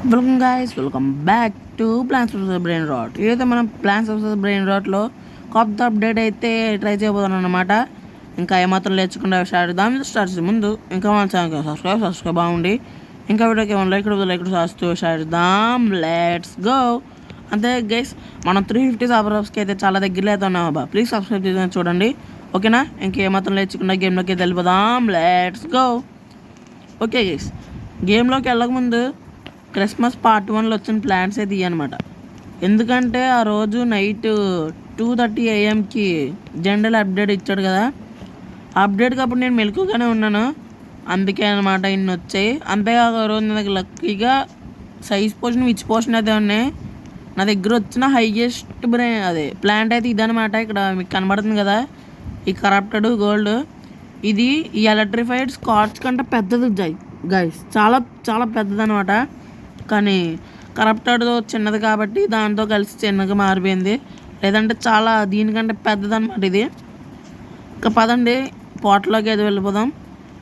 Welcome guys, welcome back to plants versus brain rot. ఇదైతే మనం plans versus brain రాట్లో కొత్త update అయితే try చేయబోతున్నాం అనమాట. ఇంకా ఏమాత్రం లేచకుండా స్టార్ట్ చేసే ముందు ఇంకా మన ఛానల్ సబ్స్క్రైబ్ బాగుండి, ఇంకా వీడియోకి ఏమైనా లైక్ చేస్తూ చేద్దాం. Let's go. అంతే గైస్, మనం 350 సబ్స్క్రైబర్స్కి అయితే చాలా దగ్గరలో అయితే ఉన్నాం అబ్బా. ప్లీజ్ సబ్స్క్రైబ్ చేసి చూడండి, ఓకేనా? ఇంకేమాత్రం లేచకుండా గేమ్లోకి వెళ్ళిపోదాం. Let's go. ఓకే గైస్, గేమ్లోకి వెళ్ళకముందు క్రిస్మస్ పార్ట్ 1లో వచ్చిన ప్లాన్స్ అయితే ఇవన్నమాట. ఎందుకంటే ఆ రోజు నైట్ 2:30 AM జనరల్ అప్డేట్ ఇచ్చాడు కదా. అప్డేట్కి అప్పుడు నేను మెలకుగానే ఉన్నాను, అందుకే అనమాట ఇన్ని వచ్చాయి. అంతేకాక ఆ రోజు నా దగ్గర లక్కీగా సైజ్ పోర్షన్ విచ్ పోర్షన్ అయితే ఉన్నాయి. నా దగ్గర వచ్చిన హైయెస్ట్ ప్లాంట్ అయితే ఇదనమాట. ఇక్కడ మీకు కనబడుతుంది కదా, ఈ కరప్టెడ్ గోల్డ్. ఇది ఈ ఎలక్ట్రిఫైడ్ స్కాచ్ కంటే పెద్దది గైస్, చాలా చాలా పెద్దదనమాట. కానీ కరప్టెడ్ చిన్నది కాబట్టి దాంతో కలిసి చిన్నగా మారిపోయింది. లేదంటే చాలా దీనికంటే పెద్దదనమాట ఇది. ఇంకా పదండి పోటలోకి అయితే వెళ్ళిపోదాం.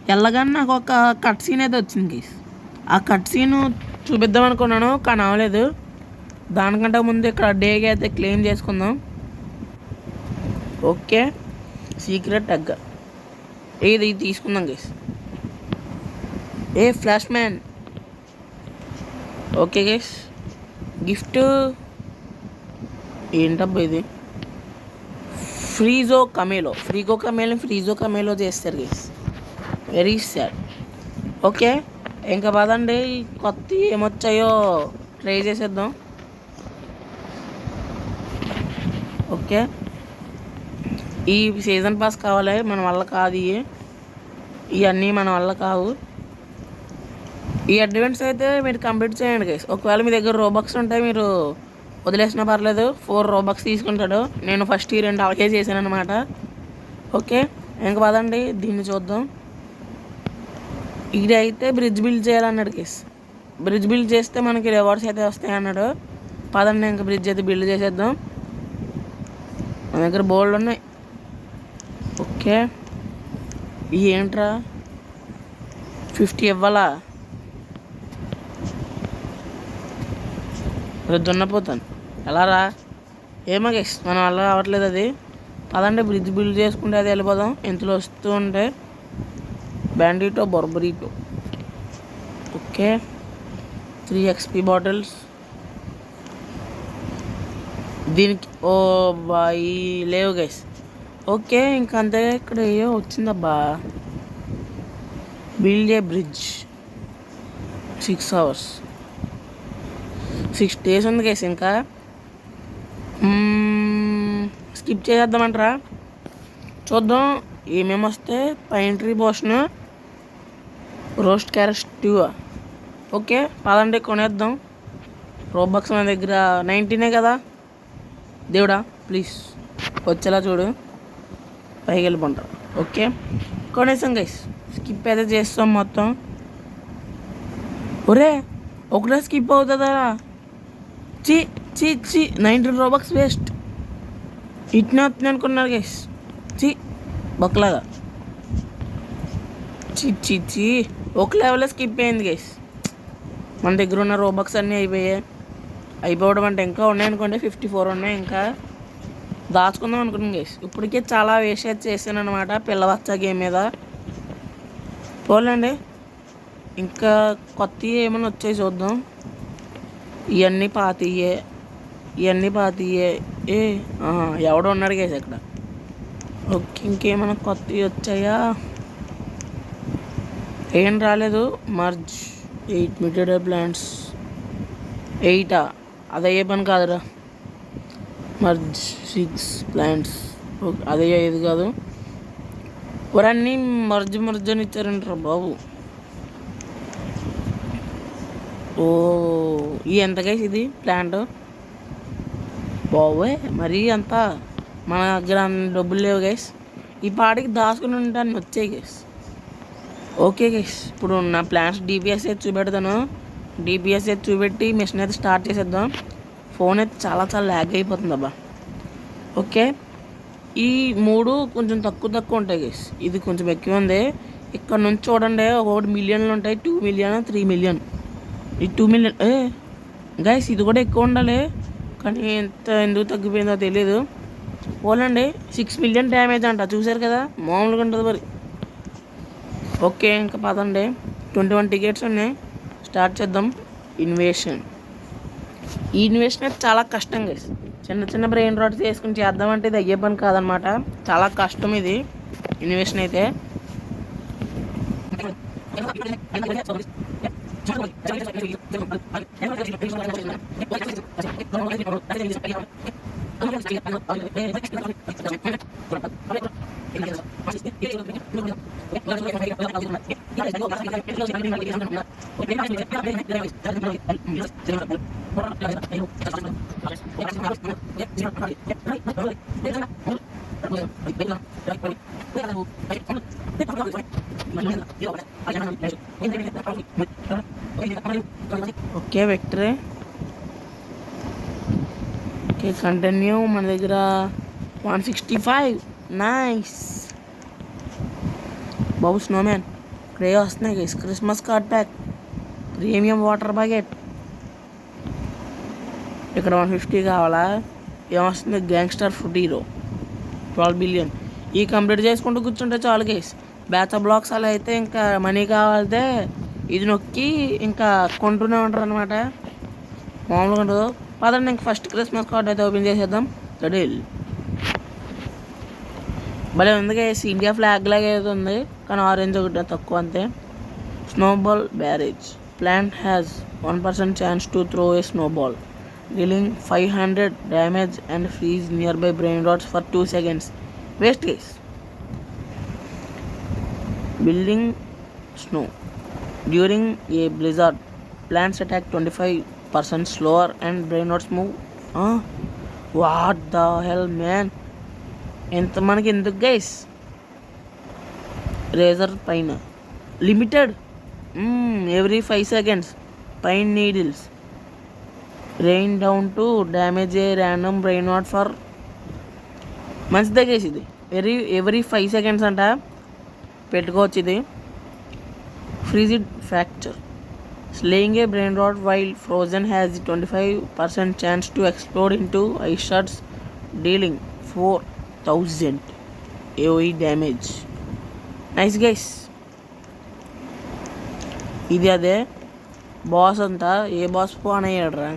వెళ్ళగానే నాకు ఒక కట్ సీన్ అయితే వచ్చింది గైస్. ఆ కట్ సీన్ చూపిద్దాం అనుకున్నాను, కానీ అవ్వలేదు. దానికంటే ముందు ఇక్కడ డేకి అయితే క్లెయిమ్ చేసుకుందాం. ఓకే, సీక్రెట్ ఎగ్ ఇది తీసుకుందాం guys. Flash man. Okay guys, gift ఏంటబ్బా ఇది? ఫ్రీజో కమేలో చేస్తారు గైస్. Very sad. ఓకే, ఇంకా పదండి కొత్త ఏమొచ్చాయో ట్రై చేసేద్దాం. ఓకే, ఈ సీజన్ పాస్ కావాలి, మన వల్ల కాదు. ఇవన్నీ మన వల్ల కావు. ఈ అడ్వెంట్స్ అయితే మీరు కంప్లీట్ చేయండి గైస్. ఒకవేళ మీ దగ్గర రోబక్స్ ఉంటే మీరు వదిలేసినా పర్లేదు, 4 రోబక్స్ తీసుకుంటాడు. నేను ఫస్ట్ ఈ 2 అలాగే చేశాను అనమాట. ఓకే, ఇంకా పదండి దీన్ని చూద్దాం. ఇదైతే బ్రిడ్జ్ బిల్డ్ చేయాలన్నాడు గైస్. బ్రిడ్జ్ బిల్డ్ చేస్తే మనకి రివార్డ్స్ అయితే వస్తాయి అన్నాడు. పదండి ఇంకా బ్రిడ్జ్ అయితే బిల్డ్ చేసేద్దాం. మన దగ్గర బోల్డ్ ఉన్నాయి. ఓకే, ఏంట్రా 50 ఇవ్వాలా? దున్నపోతాను ఎలా రా? ఏమో గైస్, మనం అలా రావట్లేదు అది. పదండి బ్రిడ్జ్ బిల్డ్ చేసుకుంటే అది వెళ్ళిపోదాం. ఇంతలో వస్తూ ఉంటే బ్యాండిటో బొర్బరీటో. ఓకే, 3 XP బాటిల్స్ దీనికి. ఓ బాయ్ లేవు గైస్. ఓకే, ఇంకా అంతే. ఇక్కడ ఏయో వచ్చిందబ్బా, build a bridge 6 hours 6 days ఉంది గైస్. ఇంకా స్కిప్ చేసేద్దామంటారా? చూద్దాం ఏమేమి వస్తే. Pine tree potion, roast carrot stew. Okay, పదండి కొనేద్దాం. రోబక్స్ మన దగ్గర 19 కదా. దేవుడా ప్లీజ్ వచ్చేలా చూడు, పైకి వెళ్ళిపోంటారు. ఓకే, కొనేసాం గైస్. స్కిప్ అయితే చేస్తాం మొత్తం. ఒరే ఒకటే స్కిప్ అవుతుందా? చి 19 రోబక్స్ వేస్ట్. ఇట్నే వస్తుంది అనుకున్నారు గైస్. బొక్కలాగా చి ఒక లెవెల్లో స్కిప్ అయింది గైస్. మన దగ్గర ఉన్న రోబక్స్ అన్నీ అయిపోవడం అంటే ఇంకా ఉన్నాయనుకోండి. 54 ఉన్నాయి, ఇంకా దాచుకుందాం అనుకున్నాం గైస్. ఇప్పటికే చాలా వేస్ట్ చేశాను అనమాట పిల్లవచ్చ గేమ్ మీద. పోలేండి, ఇంకా కొత్త ఏమైనా వచ్చాయి చూద్దాం. ఇవన్నీ పాతయ్యే. ఎవడో ఉన్నాడు గైస్ అక్కడ. ఓకే, ఇంకేమైనా కొత్తవి వచ్చాయా? ఏం రాలేదు. మర్జ్ 8 మీటెడ్ ప్లాంట్స్ 8 అదయ్యే పని కాదురా. మర్జ్ 6 ప్లాంట్స్ అదయ్యే ఇది కాదు. వరన్నీ మర్జ్ అని ఇచ్చారంటారా బాబు. ఓ ఎంత గైస్ ఇది ప్లాంట్? బాబోయ్ మరీ అంత మన దగ్గర డబ్బులు లేవు గైస్. ఈ పాటికి దాచుకుని ఉంటాను వచ్చాయి గైస్. ఓకే గైస్, ఇప్పుడు నా ప్లాంట్స్ DPS అయితే చూపెడతాను. DPS అయితే చూపెట్టి మిషన్ అయితే స్టార్ట్ చేసేద్దాం. ఫోన్ అయితే చాలా చాలా ల్యాగ్ అయిపోతుంది అబ్బా. ఓకే, ఈ 3 కొంచెం తక్కువ ఉంటాయి గైస్. ఇది కొంచెం ఎక్కువ ఉంది. ఇక్కడ నుంచి చూడండి, 1 మిలియన్లు ఉంటాయి, 2 మిలియన్, 3 మిలియన్. ఈ 2 మిలియన్ గైస్ ఇది కూడా ఎక్కువ ఉండాలి, కానీ ఎందుకు తగ్గిపోయిందో తెలియదు. పోలండి 6 మిలియన్ డ్యామేజ్ అంట, చూసారు కదా, మామూలుగా ఉంటుంది మరి. ఓకే ఇంకా పదండి, 21 టికెట్స్ ఉన్నాయి, స్టార్ట్ చేద్దాం ఇన్వేషన్. ఈ ఇన్వేషన్ అయితే చాలా కష్టం గైస్, చిన్న చిన్న బ్రెయిన్ రాట్స్ వేసుకుని చేద్దామంటే ఇది అయ్యే పని కాదనమాట, చాలా కష్టం ఇది ఇన్వేషన్ అయితే. Okay victory. Okay continue. మన దగ్గర 165. నైస్ బాబు. స్నోమ్యాన్ ఇక్కడే వస్తున్నాయి guys, Christmas card pack, premium water bucket. ఇక్కడ 150 కావాలా, ఏమొస్తుంది, గ్యాంగ్స్టర్ ఫుడ్ హీరో 12 బిలియన్. ఈ కంప్లీట్ చేసుకుంటూ కూర్చుంటే చాలు గైస్. బ్యాచ్ ఆఫ్ బ్లాక్స్ అలా అయితే ఇంకా మనీ కావాలితే ఇది నొక్కి ఇంకా కొంటూనే ఉంటారు అనమాట, మామూలుగా ఉండదు. పదండి ఇంక ఫస్ట్ క్రిస్మస్ కార్డ్ అయితే ఓపెన్ చేసేద్దాం. రెడీ. భలే ఉంది గైస్, ఇండియా ఫ్లాగ్ లాగా అయితే ఉంది, కానీ ఆరెంజ్ ఒకటి తక్కువ అంతే. Snowball barrage. Plant has 1% chance to throw a snowball, dealing 500 damage and freeze nearby brain rots for 2 seconds. Waste guys. Building snow. During a blizzard plants attack 25% slower and brain rots move. What the hell man, ఎంత మనకి ఎందుకు guys. Razor పైన limited, every 5 seconds. Pine needles. Rain down to damage a random brain rot for. మంచిదే guys ఇది, every 5 seconds అంట, పెట్టుకోవచ్చు ఇది. Frigid fracture. Slaying a brain rot while frozen has 25% chance to explode into ice shots, dealing 4000 AOE damage. Nice guys. ఇది అదే boss అంతా, ఏ boss పోన్ అయ్యాడరా.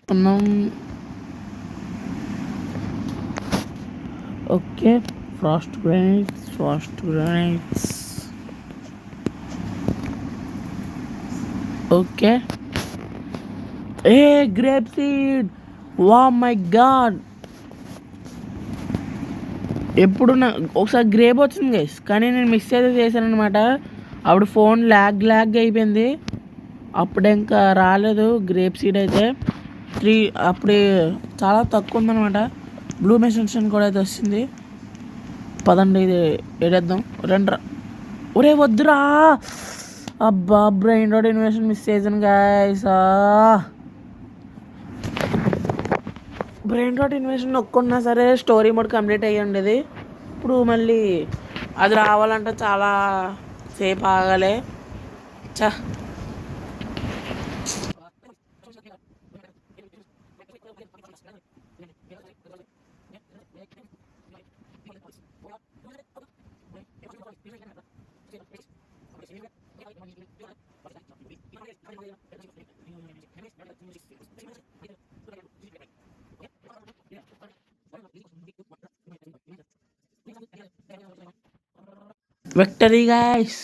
మనం okay frost grenades okay a grape seed వా మై గాడ్ ఎప్పుడు ఒకసారి గ్రేప్ వచ్చింది గైస్ కానీ నేను మిస్ అయితే చేశాను అనమాట అప్పుడు ఫోన్ ల్యాగ్ అయిపోయింది అప్పుడు ఇంకా రాలేదు గ్రేప్ సీడ్ అయితే అప్పుడు చాలా తక్కువ ఉందన్నమాట బ్లూ మెషిన్ కూడా అయితే వస్తుంది పదండి ఇది ఏడేద్దాం రెండు ఒరే వద్దురా అబ్బా బ్రెయిన్ రాట్ ఇన్వెషన్ మిస్ చేసాను గైస్ బ్రెయిన్ రాట్ ఇన్వెషన్ నొక్కున్నా సరే స్టోరీ మోడ్ కంప్లీట్ అయ్యి ఉండేది ఇప్పుడు మళ్ళీ అది రావాలంటే చాలా సేపు ఆగాలి చా విక్టరీ గైస్